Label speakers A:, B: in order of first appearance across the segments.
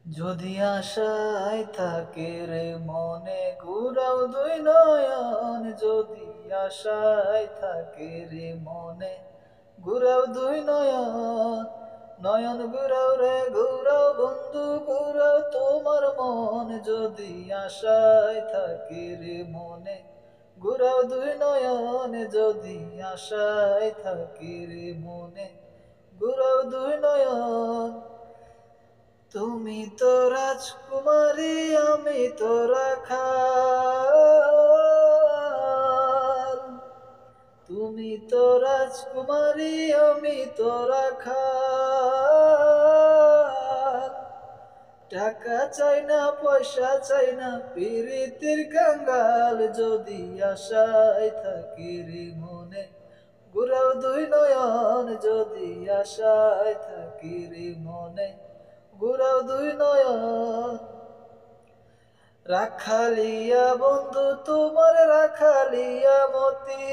A: যদি আশায় থাকে রে মনে ঘুরাও দুই নয়ন, যদি আশায় থাকে রে মনে ঘুরাও দুই নয়ন, নয়ন ঘুরাও রে ঘুরাও বন্ধু ঘুরাও তোমার মন, যদি আশায় থাকে রে মনে ঘুরাও দুই নয়ন, যদি আশায় থাকে রে মনে ঘুরাও দুই নয়ন। তুমি তো রাজকুমারী আমি তো রাখাল, তুমি তো রাজকুমারী আমি তো রাখাল। টাকা চাই না পয়সা চাই না প্রীতির কাঙ্গাল, যদি আশায় থাকি রে মনে ঘুরাও দুই নয়ন, যদি আশায় থাকি রে মনে ঘুরাও দুই নয়ন। রাখালিয়া বন্ধু তোমার রাখালিয়া মতি,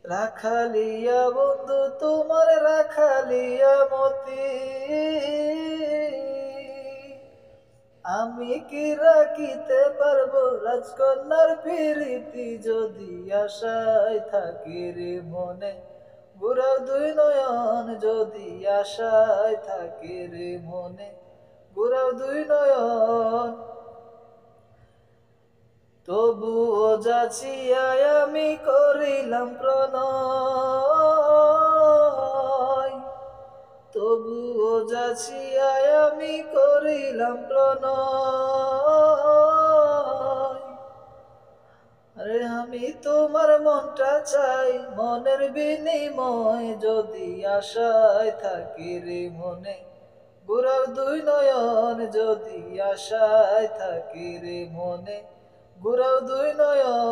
A: রাখালিয়া বন্ধু তোমার রাখালিয়া মতি, আমি কি রাখিতে পারবো রাজকন্যার প্রীতি, যদি আশায় থাকি রে মনে ঘুরাও দুই নয়ন, যদি আশায় থাকি রে মনে ঘুরাও দুই নয়ন। তবুও যাচিয়ায় আমি করিলাম প্রণয়, তবুও যাচিয়ায় আমি করিলাম প্রণয়। আরে আমি তোমার মনটা চাই মনের বিনিময়, যদি আশায় থাকি রে মনে ঘুরাও দুই নয়ন, যদি আশায় থাকি রে মনে ঘুরাও দুই নয়ন।